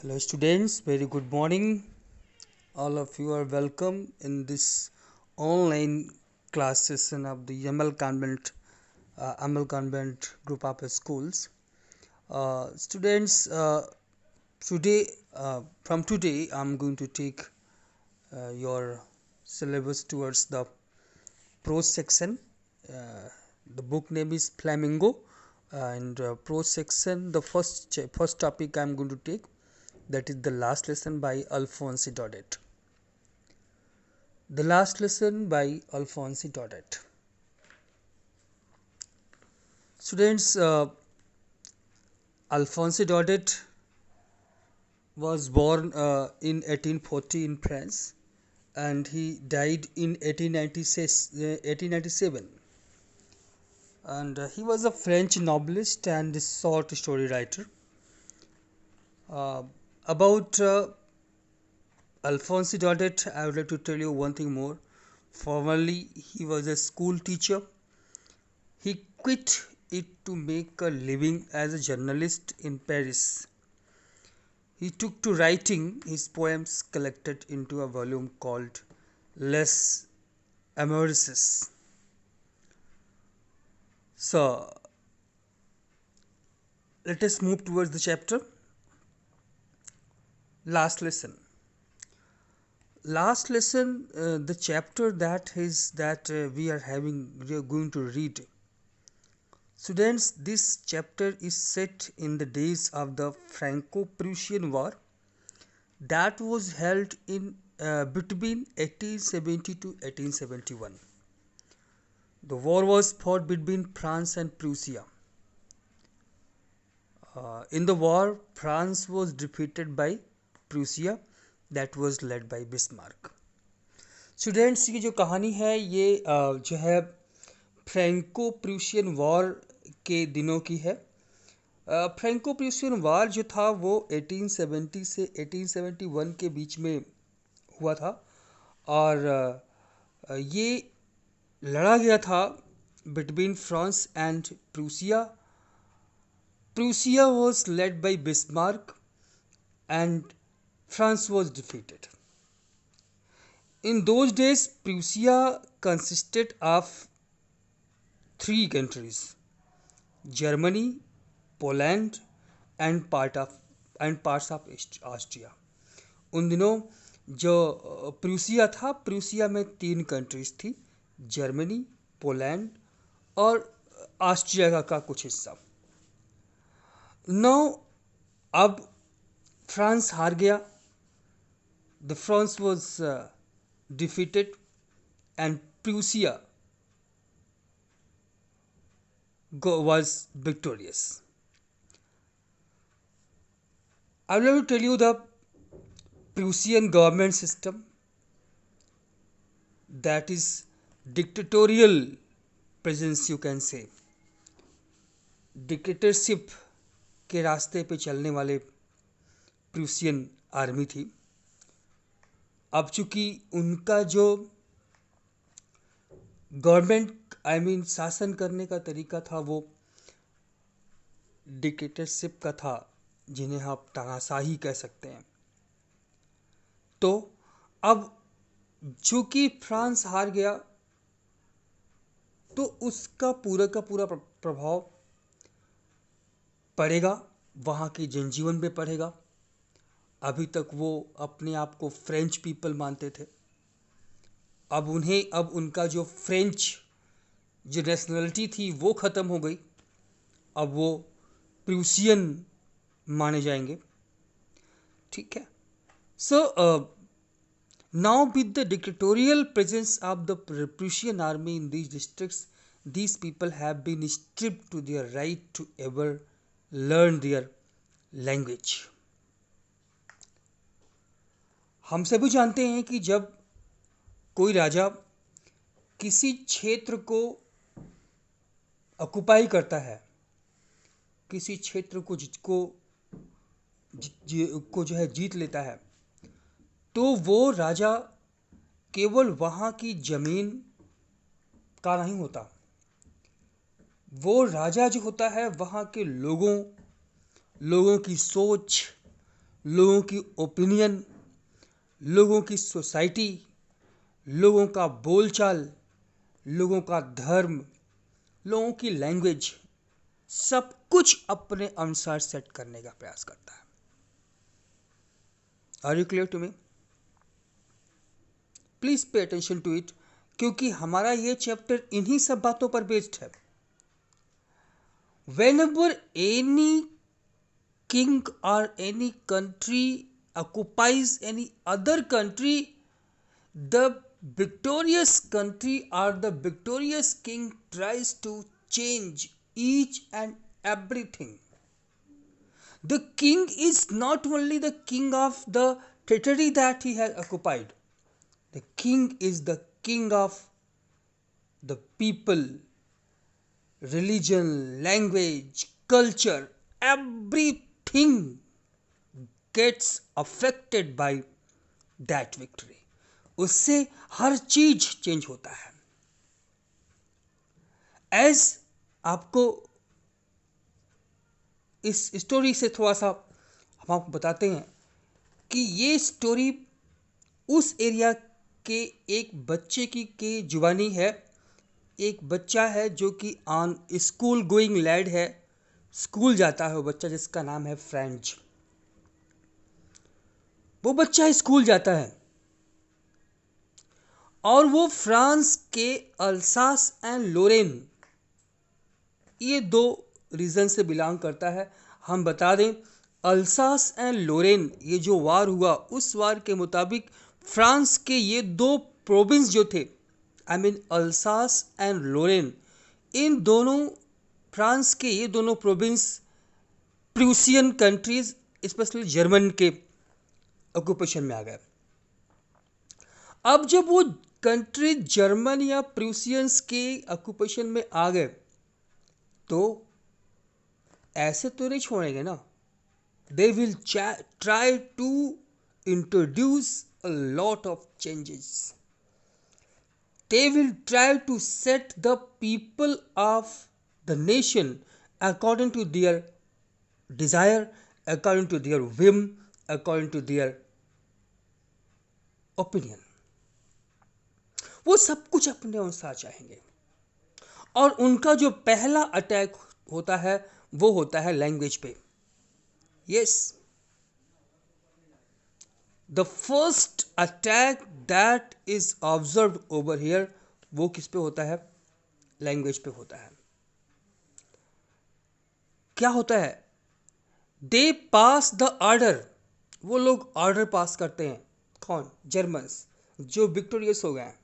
Hello, students. Very good morning. All of you are welcome in this online class session of the Amal Convent Group of Schools. Students, today from today, I'm going to take your syllabus towards the prose section. Uh, the book name is Flamingo, and prose section. The first topic I'm going to take, that is the last lesson by Alphonse Daudet. The last lesson by Alphonse Daudet. Students, Alphonse Daudet was born in 1840 in France, and he died in 1897. And he was a French novelist and short story writer. Uh, about Alphonse Daudet, I would like to tell you one thing more. Formerly, he was a school teacher. He quit it to make a living as a journalist in Paris. He took to writing his poems collected into a volume called Les Amoureuses. So, let us move towards the chapter. Last lesson. The chapter that we are going to read. Students, this chapter is set in the days of the Franco-Prussian War that was held in between 1870 to 1871. The war was fought between France and Prussia. In the war, France was defeated by Prussia, that was led by Bismarck. Students, ये जो कहानी है ये जो है Franco Prussian war के दिनों की है। फ्रैंको प्रूशियन वॉर जो था वो 1870 से 1871 के बीच में हुआ था, और ये लड़ा गया था between France and Prussia. Prussia was led by Bismarck and France was defeated. In those days, Prussia consisted of three countries: Germany, Poland and parts of Austria. उन दिनों जो प्रूसिया था, प्रूसिया में तीन कंट्रीज थी: जर्मनी, पोलैंड और Austria का कुछ हिस्सा. नो, अब फ्रांस हार गया. The France was defeated and Prussia was victorious. I will to tell you the Prussian government system, that is dictatorial presence, you can say. Dictatorship के रास्ते पे चलने वाले प्रूसियन आर्मी थी. अब चूंकि उनका जो गवर्नमेंट शासन करने का तरीका था वो डिक्टेटरशिप का था, जिन्हें आप तानाशाही कह सकते हैं. तो अब चूंकि फ्रांस हार गया तो उसका पूरा का पूरा प्रभाव पड़ेगा वहाँ के जनजीवन पे पड़ेगा. अभी तक वो अपने आप को फ्रेंच पीपल मानते थे. अब उनका जो फ्रेंच जो नेशनलिटी थी वो ख़त्म हो गई. अब वो प्रूसियन माने जाएंगे. ठीक है. So now with the dictatorial presence of the Prussian army in these districts, these people have been stripped to their right to ever learn their language. हम सभी जानते हैं कि जब कोई राजा किसी क्षेत्र को ऑक्युपाई करता है, किसी क्षेत्र को जो है जीत लेता है, तो वो राजा केवल वहाँ की जमीन का नहीं होता. वो राजा जो होता है वहाँ के लोगों की सोच, लोगों की ओपिनियन, लोगों की सोसाइटी, लोगों का बोलचाल, लोगों का धर्म, लोगों की लैंग्वेज, सब कुछ अपने अनुसार सेट करने का प्रयास करता है। Are you clear to me? Please pay attention to it, क्योंकि हमारा ये चैप्टर इन्हीं सब बातों पर बेस्ड है। Whenever any king or any country occupies any other country, the victorious country or the victorious king tries to change each and everything. The king is not only the king of the territory that he has occupied, the king is the king of the people, religion, language, culture, everything gets affected by that victory. उससे हर चीज change होता है। As आपको इस story से थोड़ा सा हम आपको बताते हैं कि ये स्टोरी उस एरिया के एक बच्चे की जुबानी है। एक बच्चा है जो कि ऑन स्कूल गोइंग लैड है, स्कूल जाता है वो बच्चा, जिसका नाम है फ्रेंच। वो बच्चा स्कूल जाता है और वो फ्रांस के अल्सास एंड लोरेन, ये दो रीजन से बिलोंग करता है। हम बता दें, अल्सास एंड लोरेन ये जो वार हुआ, उस वार के मुताबिक फ्रांस के ये दो प्रोविंस जो थे, आई मीन अल्सास एंड लोरेन, इन दोनों फ्रांस के ये दोनों province Prussian countries, specially German के ऑक्यूपेशन में आ गए। अब जब वो कंट्री जर्मन या प्रूसियंस के ऑक्यूपेशन में आ गए तो ऐसे तो नहीं छोड़ेंगे ना। They will try to introduce a lot of changes. They will try to set the people of the nation according to their desire, according to their whim, according to their opinion. वो सब कुछ अपने अनुसार चाहेंगे और उनका जो पहला अटैक होता है वो होता है लैंग्वेज पे। Yes, the first attack that is observe over here, वो किस पे होता है? लैंग्वेज पे होता है। क्या होता है? दे पास द ऑर्डर, वो लोग ऑर्डर पास करते हैं। कौन? जर्मन्स, जो विक्टोरियस हो गए हैं।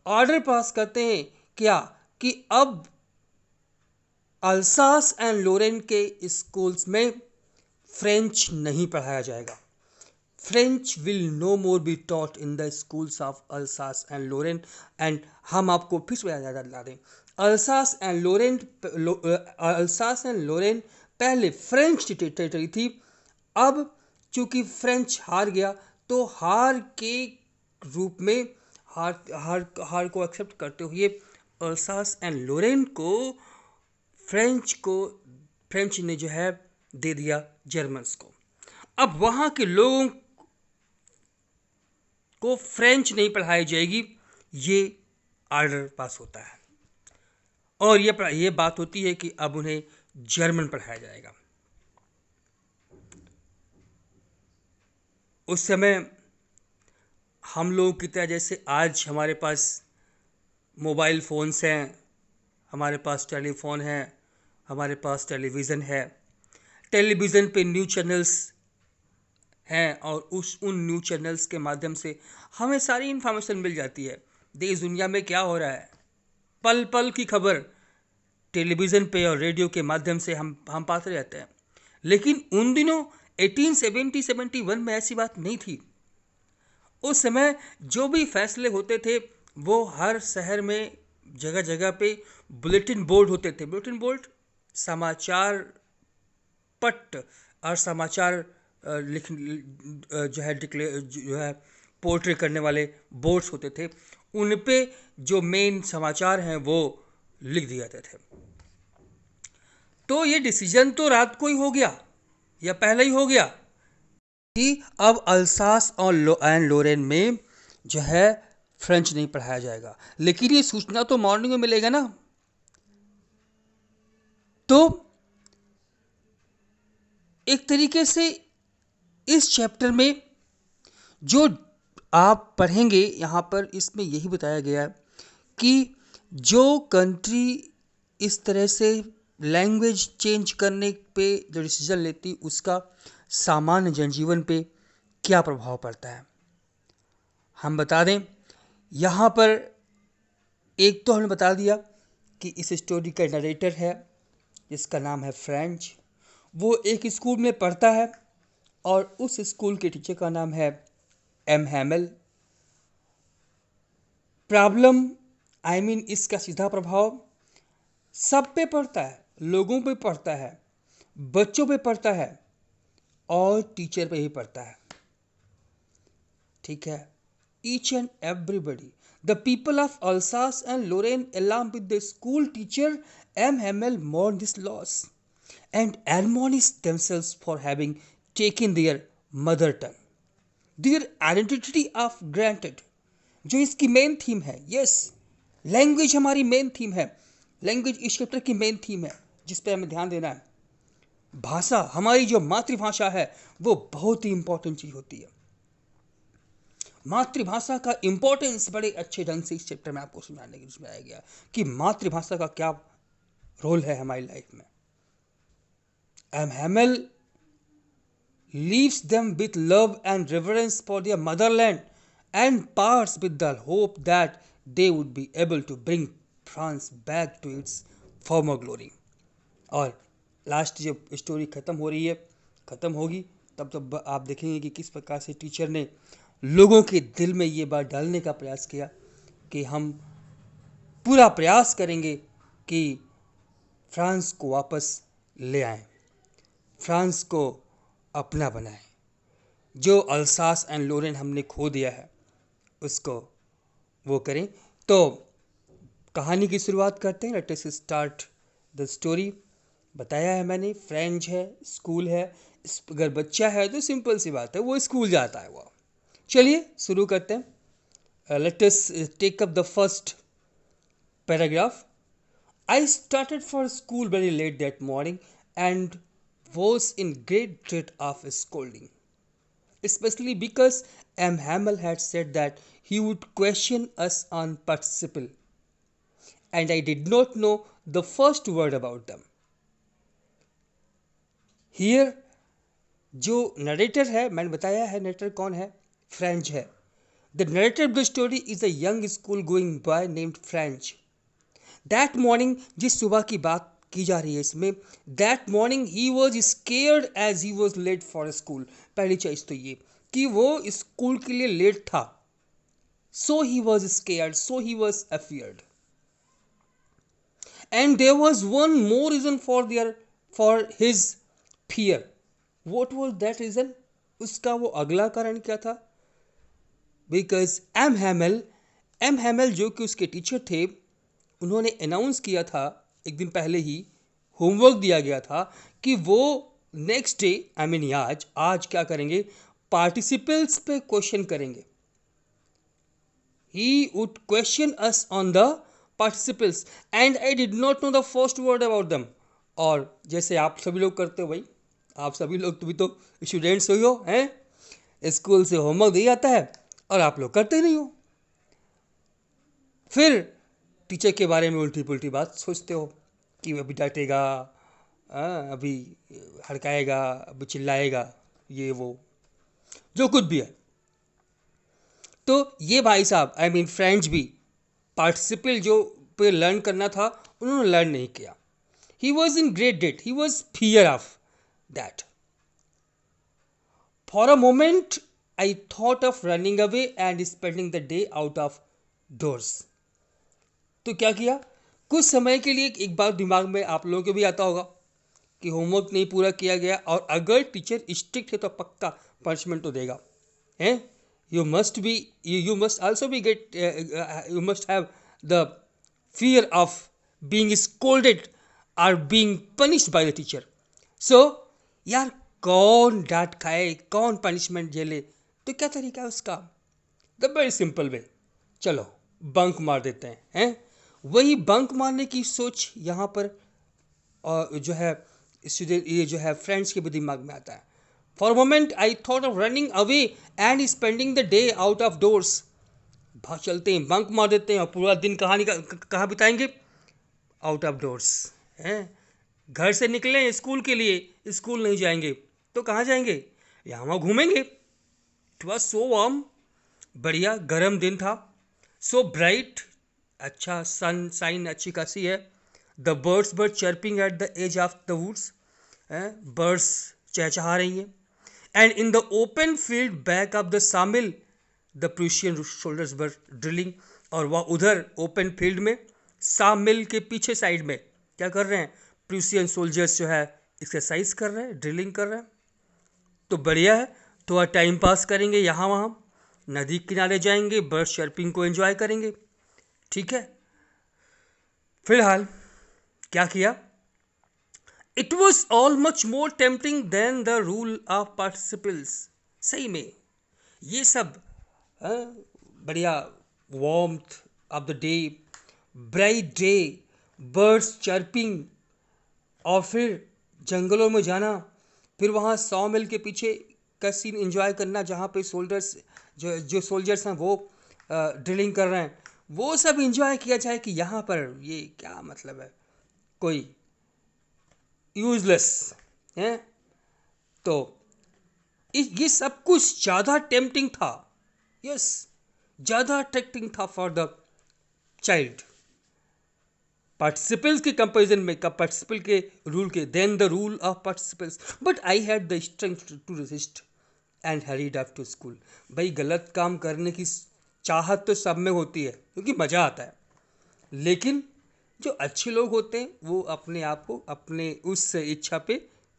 ऑर्डर पास करते हैं क्या कि अब अल्सास एंड लोरेन के स्कूल्स में फ्रेंच नहीं पढ़ाया जाएगा। French will no more be taught in the schools of Alsace and Lorraine. And हम आपको फिर से याद दें, अल्सास एंड लोरेन पहले फ्रेंच टेरिटरी थी। अब चूंकि फ्रेंच हार गया तो हार के रूप में हार को एक्सेप्ट करते हुए अल्सास एंड लोरेन को फ्रेंच ने जो है दे दिया जर्मन्स को। अब वहां के लोगों को फ्रेंच नहीं पढ़ाई जाएगी, ये ऑर्डर पास होता है और ये बात होती है कि अब उन्हें जर्मन पढ़ाया जाएगा। उस समय हम लोगों की तरह जैसे आज हमारे पास मोबाइल फ़ोन्स हैं, हमारे पास टेलीफोन है, हमारे पास टेलीविज़न है। टेलीविज़न पे न्यूज़ चैनल्स हैं और उन न्यूज़ चैनल्स के माध्यम से हमें सारी इन्फॉर्मेशन मिल जाती है। देश दुनिया में क्या हो रहा है, पल पल की खबर टेलीविज़न पे और रेडियो के माध्यम से हम पाते रहते हैं। लेकिन उन दिनों 1870-71 में ऐसी बात नहीं थी। उस समय जो भी फैसले होते थे वो हर शहर में जगह जगह पे बुलेटिन बोर्ड होते थे। बुलेटिन बोर्ड समाचार पट और समाचार जो है पोर्ट्रे करने वाले बोर्ड्स होते थे। उन पे जो मेन समाचार हैं वो लिख दिए जाते थे। तो ये डिसीजन तो रात को ही हो गया या पहले ही हो गया, कि अब अल्सास और एंड लोरेन में जो है फ्रेंच नहीं पढ़ाया जाएगा। लेकिन ये सूचना तो मॉर्निंग में मिलेगा ना। तो एक तरीके से इस चैप्टर में जो आप पढ़ेंगे यहाँ पर इसमें यही बताया गया है कि जो कंट्री इस तरह से लैंग्वेज चेंज करने पे जो डिसीजन लेती उसका सामान्य जनजीवन पे क्या प्रभाव पड़ता है। हम बता दें यहाँ पर एक तो हमने बता दिया कि इस स्टोरी का नरेटर है जिसका नाम है फ्रेंच। वो एक स्कूल में पढ़ता है और उस स्कूल के टीचर का नाम है एम हैमल। प्रॉब्लम इसका सीधा प्रभाव सब पे पड़ता है, लोगों पे पड़ता है, बच्चों पे पड़ता है और टीचर पे ही पड़ता है। ठीक है, each and everybody the people of Alsace and Lorraine along with the school teacher M. Hamel mourn this loss and admonish themselves for having taken their mother tongue, their identity of granted। जो इसकी main theme है, yes language हमारी main theme है, language इस chapter की main theme है जिस पे हमें ध्यान देना है। भाषा हमारी जो मातृभाषा है वो बहुत ही इंपॉर्टेंट चीज होती है। मातृभाषा का इंपॉर्टेंस बड़े अच्छे ढंग से इस चैप्टर में आपको समझाने के लिए आया गया कि मातृभाषा का क्या रोल है हमारी लाइफ में। M Hamel leaves them with love and reverence for their motherland and parts with the hope that they would be able to bring France back to its former glory। और last जब story ख़त्म हो रही है, ख़त्म होगी तब तो आप देखेंगे कि किस प्रकार से टीचर ने लोगों के दिल में ये बात डालने का प्रयास किया कि हम पूरा प्रयास करेंगे कि फ्रांस को वापस ले आएं, फ्रांस को अपना बनाएं, जो अल्सास एंड लोरेन हमने खो दिया है उसको वो करें। तो कहानी की शुरुआत करते हैं। Let us start the story. बताया है मैंने, फ्रेंच है, स्कूल है, अगर बच्चा है तो सिंपल सी बात है वो स्कूल जाता है। वो चलिए शुरू करते हैं। Let us take up the first paragraph. I started for school very late that morning and was in great dread of scolding, especially because M. Hamel had said that he would question us on participle, and I did not know the first word about them. Here जो narrator है, मैंने बताया है narrator कौन है, French है। The narrator of the story is a young school going boy named French. That morning, जिस सुबह की बात की जा रही है इसमें, that morning he was scared as he was late for school. पहली चीज तो ये कि वो स्कूल के लिए लेट था, so he was scared, so he was afraid. And there was one more reason for his fear. What was that reason? उसका वो अगला कारण क्या था? बिकॉज एम हैमल जो कि उसके टीचर थे, उन्होंने अनाउंस किया था एक दिन पहले ही, होमवर्क दिया गया था कि वो नेक्स्ट डे आज क्या करेंगे, पार्टिसिपल्स पे क्वेश्चन करेंगे। He would question us on the participles and I did not know the first word about them. और जैसे आप सभी लोग करते हो भाई, आप सभी लोग भी तो स्टूडेंट्स हो हैं, स्कूल से होमवर्क दिया जाता है और आप लोग करते नहीं हो, फिर टीचर के बारे में उल्टी पुल्टी बात सोचते हो कि अभी डांटेगा, अभी हड़काएगा, अभी चिल्लाएगा, ये वो जो कुछ भी है। तो ये भाई साहब फ्रेंच भी पार्टिसिपल जो पे लर्न करना था उन्होंने लर्न नहीं किया। ही वॉज इन ग्रेट डेट, he was fear of that. For a moment I thought of running away and spending the day out of doors. तो क्या किया, कुछ समय के लिए एक बात दिमाग में आप लोगों को भी आता होगा कि होमवर्क नहीं पूरा किया गया और अगर टीचर स्ट्रिक्ट है तो पक्का पनिशमेंट तो देगा, हैं। You must also be get, you must have the fear of being scolded और being punished by the teacher. So यार कौन डांट खाए, कौन पनिशमेंट झेले, तो क्या तरीका है उसका? द वेरी सिंपल वे, चलो बंक मार देते हैं। वही बंक मारने की सोच यहाँ पर जो है स्टूडेंट, ये जो है फ्रेंड्स के भी दिमाग में आता है। For moment I thought of running away and spending the day out of doors. भाग चलते हैं, बंक मार देते हैं और पूरा दिन कहाँ बिताएंगे? आउट ऑफ डोर्स हैं। घर से निकले स्कूल के लिए, स्कूल नहीं जाएंगे तो कहाँ जाएंगे? यहाँ वहाँ घूमेंगे। इट वॉज सो वार्म, बढ़िया गर्म दिन था। सो ब्राइट, अच्छा सन साइन अच्छी खासी है। The birds were chirping at the edge of the woods, birds चहचहा रही हैं। And in the open field back of the sawmill the Prussian soldiers were drilling. और वह उधर ओपन फील्ड में सामिल के पीछे साइड में क्या कर रहे हैं? प्रूशियन सोल्जर्स जो है एक्सरसाइज कर रहे हैं, ड्रिलिंग कर रहे हैं। तो बढ़िया है, थोड़ा टाइम पास करेंगे यहाँ वहाँ, नदी किनारे जाएंगे, बर्ड शर्पिंग को एंजॉय करेंगे। ठीक है, फिलहाल क्या किया? It was all much more tempting than the rule of participles. सही में ये सब बढ़िया warmth of the day, bright day, birds chirping, और फिर जंगलों में जाना, फिर वहाँ 100 मील के पीछे का सीन एंजॉय करना जहाँ पे सोल्जर्स जो सोल्जर्स हैं वो ड्रिलिंग कर रहे हैं, वो सब एंजॉय किया जाए। कि यहाँ पर ये क्या मतलब है, कोई यूजलेस है? तो ये सब कुछ ज़्यादा टेम्पटिंग था, यस, ज़्यादा अट्रैक्टिंग था फॉर द चाइल्ड। पार्टिसिपल्स के कंपेरिजन में, पार्टिसिपल के रूल के, than the rule of participles, but I had the strength to resist and hurried up to school. भाई गलत काम करने की चाहत तो सब में होती है क्योंकि मज़ा आता है, लेकिन जो अच्छे लोग होते हैं वो अपने आप को अपने उस इच्छा पे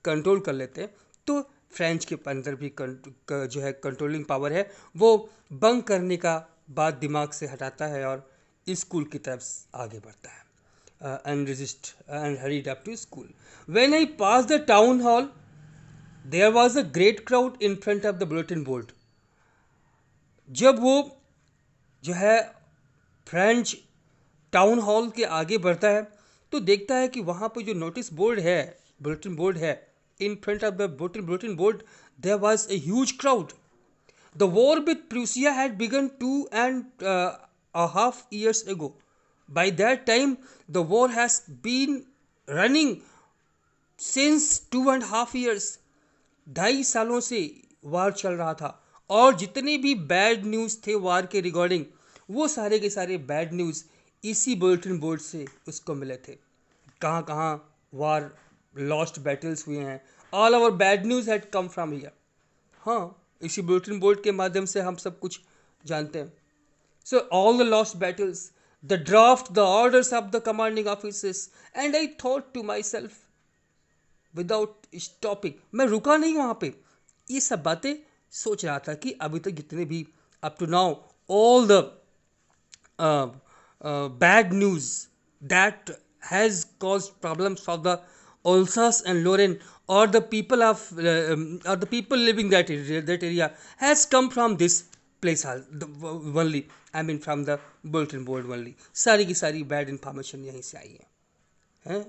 कंट्रोल कर लेते हैं। तो फ्रेंच के अंदर भी जो है कंट्रोलिंग पावर है, वो बंक करने का बात दिमाग से हटाता है और स्कूल की तरफ आगे बढ़ता है। And resist and hurried up to school. When I passed the town hall, there was a great crowd in front of the bulletin board. जब वो जो है फ्रेंच टाउन हॉल के आगे बढ़ता है तो देखता है कि वहाँ पर जो नोटिस बोर्ड है, बुलेटिन बोर्ड है, in front of the bulletin board there was a huge crowd. The war with Prussia had begun 2.5 years ago. By that time, the war has been running since 2.5 years. 2.5 सालों से वार चल रहा था और जितने भी bad news थे वार के रिगार्डिंग, वो सारे के सारे बैड न्यूज़ इसी बुलेटिन बोर्ड से उसको मिले थे। कहाँ कहाँ वार लॉस्ट बैटल्स हुए हैं, all our bad news had come from here. हाँ, इसी बुलेटिन बोर्ड के माध्यम से हम सब कुछ जानते हैं। So all the lost battles, the draft, the orders of the commanding officers, and I thought to myself without stopping, मैं रुका नहीं वहाँ पे, ये सब बातें सोच रहा था कि अभी तक जितने भी up to now all the bad news that has caused problems for the Alsace and Lorraine or the people of or the people living that area has come from this place only. I mean from the bulletin board only. सारी की सारी bad information यहीं से आई है।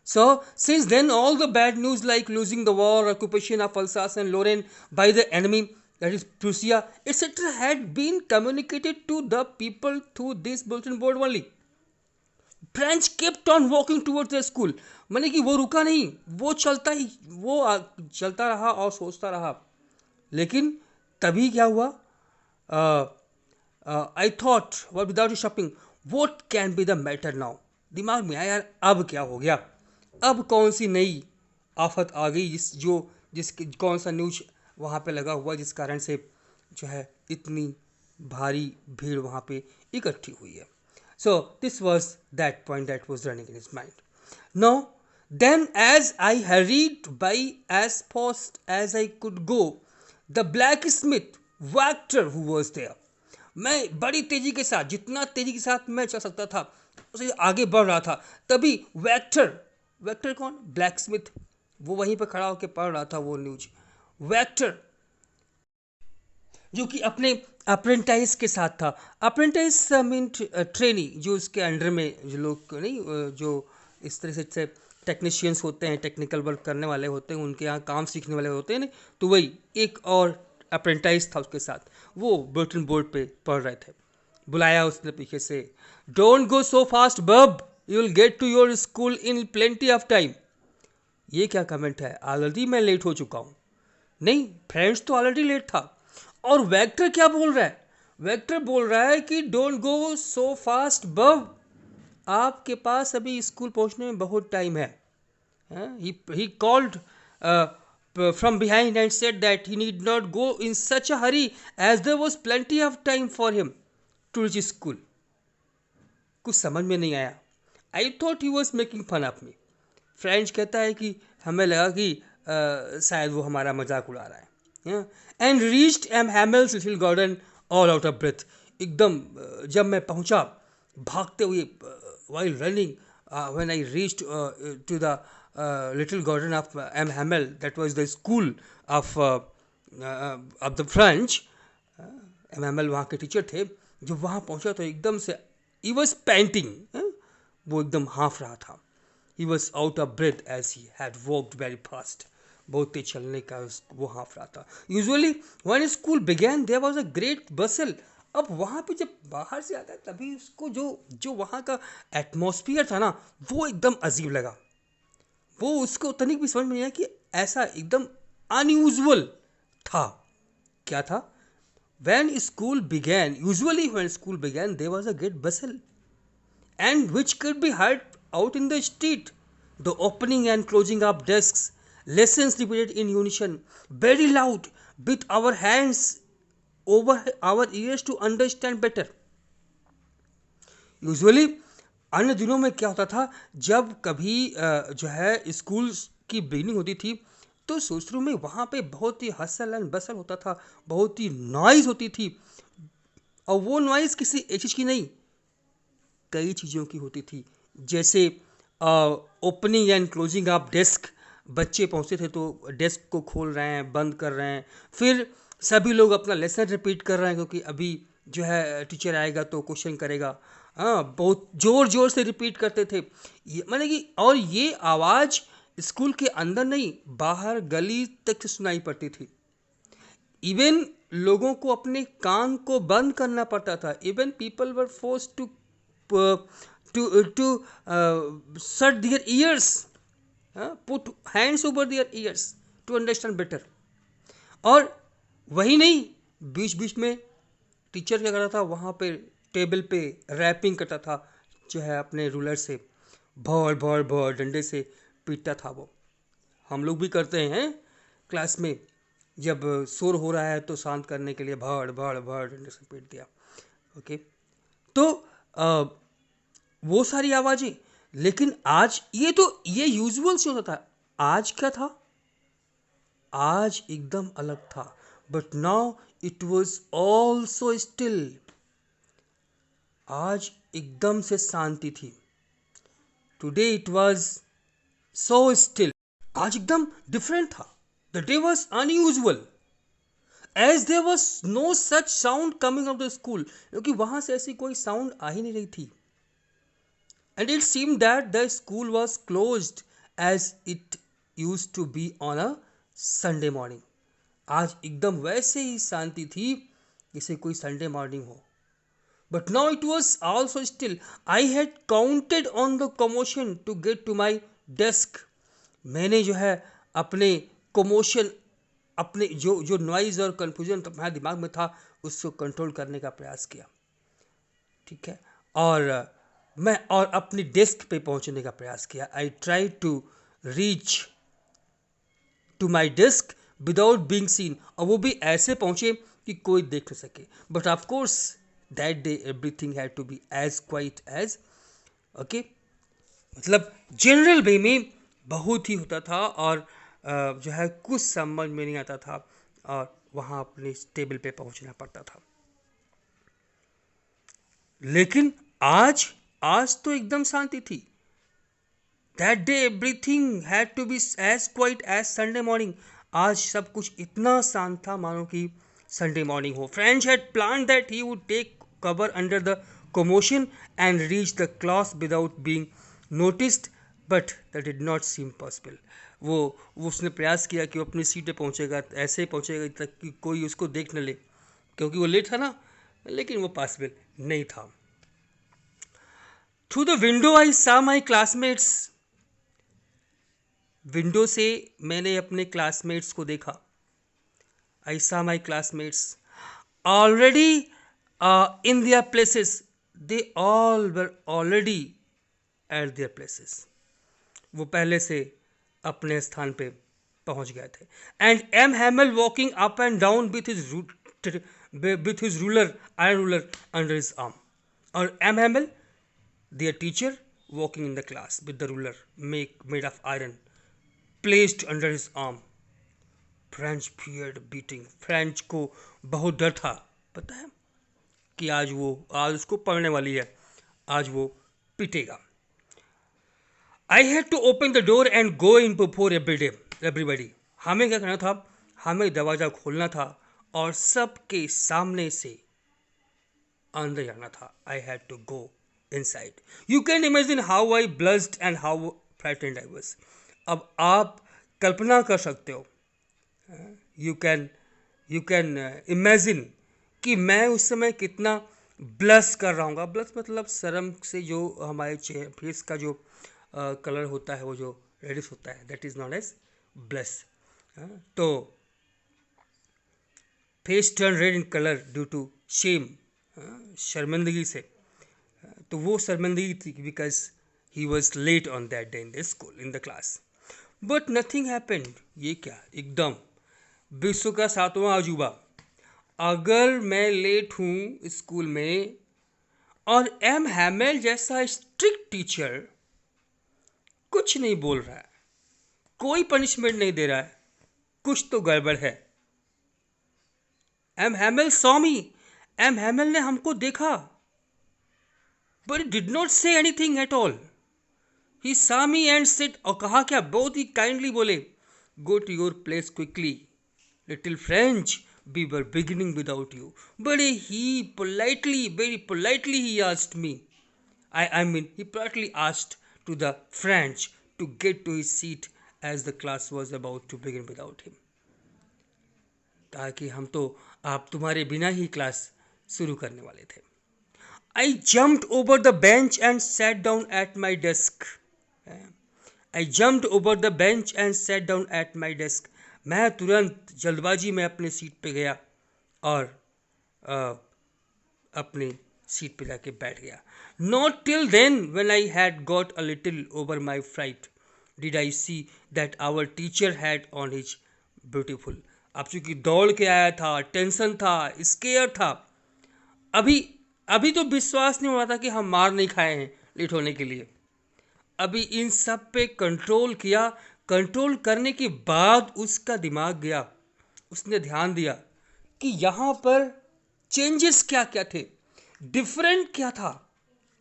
So since then all the bad news like losing the war, occupation of Alsace and Lorraine by the enemy, that is Prussia, etc. had been communicated to the people through this bulletin board only. French kept on walking towards the school. माने कि वो रुका नहीं, वो चलता रहा और सोचता रहा। लेकिन तभी क्या हुआ? I thought, well, without shopping, what can be the matter now? दिमाग में आया यार अब क्या हो गया, अब कौन सी नई आफत आ गई जिसकी कौन सा न्यूज वहाँ पे लगा हुआ जिस कारण से जो है इतनी भारी भीड़ वहाँ पे इकट्ठी हुई है। So this was that point that was running in his mind. Now then, as I hurried by as fast as I could go, the blacksmith Vector who was there, मैं बड़ी तेजी के साथ, जितना तेजी के साथ मैं चल सकता था उसे आगे बढ़ रहा था, तभी वेक्टर कौन? ब्लैक स्मिथ, वो वहीं पर खड़ा होकर पढ़ रहा था वो न्यूज। वेक्टर जो कि अपने अप्रेंटाइज के साथ था। अप्रेंटाइज मीन ट्रेनी, जो उसके अंडर में जो लोग नहीं जो इस तरह से टेक्नीशियंस होते हैं, टेक्निकल वर्क करने वाले होते हैं, उनके यहाँ काम सीखने वाले होते हैं ना, तो वही एक और अप्रेंटाइज था उसके साथ। वो बुलेटिन बोर्ड पे पढ़ रहे थे। बुलाया उसने पीछे से, don't go so fast bub, you will get to your school in plenty of time. ये क्या कमेंट है, ऑलरेडी मैं लेट हो चुका हूँ। नहीं, फ्रेंड्स तो ऑलरेडी लेट था। और वेक्टर क्या बोल रहा है, वेक्टर बोल रहा है कि डोंट गो सो फास्ट बब, आपके पास अभी स्कूल पहुंचने में बहुत टाइम है। He called from behind and said that he need not go in such a hurry as there was plenty of time for him to reach school. कुछ समझ में नहीं आया। I thought he was making fun of me. French कहता है कि हमें लगा कि शायद वो हमारा मजाक उड़ा रहा है। And reached M Hamel's little garden all out of breath. एकदम जब मैं पहुंचा भागते हुए, while running, when I reached to the little garden of M. Hamel, that was the school of the French. M. Hamel वहाँ के teacher थे। जब वहाँ पहुँचा तो एकदम से he was panting, वो एकदम हाँफ रहा था। He was out of breath as he had walked very fast. बहुत तेज चलने का वो हाँफ रहा था। Usually when school began there was a great bustle. अब वहाँ पे जब बाहर से आता है तभी उसको जो जो वहाँ का एटमॉस्फियर था ना, वो एकदम अजीब लगा। वो उसको तनिक भी समझ में नहीं आया कि ऐसा एकदम अनयूजुअल था। क्या था? When school began, usually when school began, there was a great bustle, and which could be heard out in the street. The opening and closing of desks, lessons repeated in unison, very loud, with our hands over our ears to understand better. Usually अन्य दिनों में क्या होता था, जब कभी जो है स्कूल की बिगनिंग होती थी तो शुरू में वहाँ पे बहुत ही हसल एंड बसल होता था, बहुत ही नॉइज़ होती थी। और वो नॉइज़ किसी एक चीज़ की नहीं, कई चीज़ों की होती थी। जैसे opening and closing of desk, बच्चे पहुँचते थे तो डेस्क को खोल रहे हैं, बंद कर रहे हैं, फिर सभी लोग अपना लेसन रिपीट कर रहे हैं क्योंकि अभी जो है टीचर आएगा तो क्वेश्चन करेगा। हाँ, बहुत ज़ोर ज़ोर से रिपीट करते थे। माने कि और ये आवाज़ स्कूल के अंदर नहीं, बाहर गली तक से सुनाई पड़ती थी। इवन लोगों को अपने कान को बंद करना पड़ता था। Even people were force to shut their ears, put hands over their ears to understand better. और वही नहीं, बीच बीच में टीचर क्या करता था, वहाँ पे टेबल पे रैपिंग करता था, जो है अपने रूलर से भौर भौर भौर डंडे से पीटता था। वो हम लोग भी करते हैं क्लास में, जब शोर हो रहा है तो शांत करने के लिए भौर भौर भौर डंडे से पीट दिया। ओके, तो वो सारी आवाज़ें। लेकिन आज ये यूजुअल से होता था। आज क्या था? आज एकदम अलग था। But now it was all so still. आज एकदम से शांति थी। Today it was so still. आज एकदम डिफरेंट था। The day was unusual as there was no such sound coming of the school, क्योंकि वहां से ऐसी कोई साउंड आ ही नहीं रही थी। And it seemed that the school was closed as it used to be on a Sunday morning. आज एकदम वैसे ही शांति थी जैसे कोई संडे मॉर्निंग हो। But now it was also still. I had counted on the commotion to get to my desk. मैंने जो है अपने commotion, अपने जो नॉइज़ और कन्फ्यूजन मेरे दिमाग में था उसको कंट्रोल करने का प्रयास किया। ठीक है, और अपनी डेस्क पे पहुंचने का प्रयास किया। I try to reach to my desk without being seen, और वो भी ऐसे पहुंचे कि कोई देख न सके। But of course that day everything had to be as quiet as okay, मतलब जनरल वे में बहुत ही होता था और जो है कुछ समझ में नहीं आता था और वहाँ अपने टेबल पे पहुँचना पड़ता था। लेकिन आज तो एकदम शांति थी। That day everything had to be as quiet as Sunday morning. आज सब कुछ इतना शांत था मानो कि संडे मॉर्निंग हो. French had plan that he would take cover under the commotion and reach the class without being noticed, but that did not seem possible. वो उसने प्रयास किया कि वो अपनी सीट पे पहुंचेगा, ऐसे ही पहुंचेगा तक कि कोई उसको देख न ले, क्योंकि वो लेट था ना, लेकिन वो पॉसिबल नहीं था. थ्रू द विंडो आई सा माई क्लासमेट्स. विंडो से मैंने अपने क्लासमेट्स को देखा. आई सा my classmates already in their places. They all were already at their places. वो पहले से अपने स्थान पे पहुंच गए थे. And M. Hamel walking up and down with his ruler, iron ruler under his arm. और M. Hamel, their teacher, walking in the class with the ruler made of iron, placed under his arm. French feared beating. French को बहुत डर था, पता है कि आज उसको पढ़ने वाली है, आज वो पिटेगा. I had to open the door and go in before everybody. हमें क्या करना था, हमें दरवाज़ा खोलना था और सबके सामने से अंदर जाना था. I had to go inside. You can imagine how I blushed and how frightened I was. अब आप कल्पना कर सकते हो, यू कैन इमेजिन कि मैं उस समय कितना ब्लश कर रहा हूँ. ब्लश मतलब शर्म से जो हमारे फेस का जो कलर होता है, वो जो रेडिश होता है, that is known as blush. तो face turn red in colour due to shame, शर्मिंदगी से. तो वो शर्मिंदगी थी because he was late on that day in the school, in the class. But nothing happened. ये क्या, एकदम विश्व का 7वां अजूबा. अगर मैं लेट हूँ स्कूल में और एम हैमेल जैसा स्ट्रिक्ट टीचर कुछ नहीं बोल रहा है, कोई पनिशमेंट नहीं दे रहा है, कुछ तो गड़बड़ है. M Hamel saw me. M Hamel ने हमको देखा, but he did not say anything at all. He saw me and said, और कहा क्या, बहुत ही काइंडली बोले, go to your place quickly little French, we were beginning without you. But very politely he asked me, he politely asked to the French to get to his seat as the class was about to begin without him. ताकि हम तो आप तुम्हारे बिना ही class शुरू करने वाले थे. I jumped over the bench and sat down at my desk. मैं तुरंत जल्दबाजी में अपने सीट पे गया और अपनी सीट पे जाके बैठ गया. Not till then, when I had got a little over my fright, did I see that our teacher had on his beautiful. अब चूंकि दौड़ के आया था, टेंशन था, स्केयर था, अभी तो विश्वास नहीं हो रहा था कि हम मार नहीं खाए हैं लेट होने के लिए. अभी इन सब पे कंट्रोल किया. कंट्रोल करने के बाद उसका दिमाग गया, उसने ध्यान दिया कि यहाँ पर चेंजेस क्या क्या थे, डिफरेंट क्या था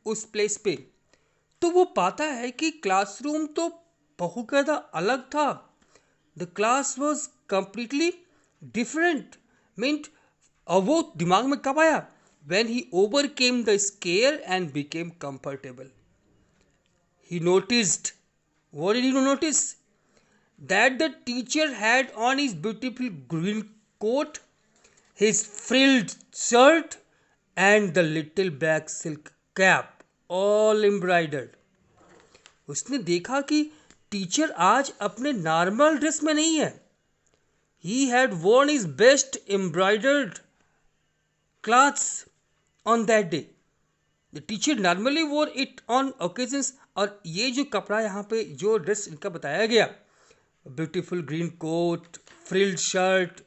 उस प्लेस पे. तो वो पाता है कि क्लासरूम तो बहुत ज़्यादा अलग था. The class was completely different. Meant, और वो दिमाग में कब आया, when he overcame the scare and became comfortable. He noticed, what did he notice? That the teacher had on his beautiful green coat, his frilled shirt and the little black silk cap, all embroidered. उसने देखा कि teacher आज अपने normal dress में नहीं है. He had worn his best embroidered clothes on that day. The teacher normally wore it on occasions. और ये जो कपड़ा यहाँ पे जो ड्रेस इनका बताया गया, beautiful green coat, frilled shirt,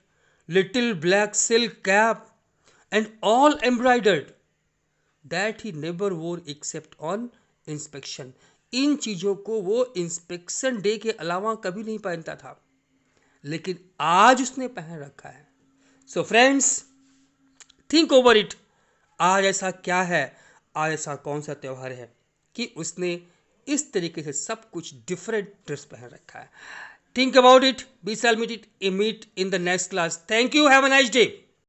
little black silk cap and all embroidered, that he never wore except on inspection. इन चीज़ों को वो इंस्पेक्शन डे के अलावा कभी नहीं पहनता था, लेकिन आज उसने पहन रखा है. So friends, think over it. आज ऐसा क्या है, आज ऐसा कौन सा त्यौहार है कि उसने इस तरीके से सब कुछ डिफरेंट ड्रेस पहन रखा है. Think about it, we shall meet in the next class. Thank you, have a nice day.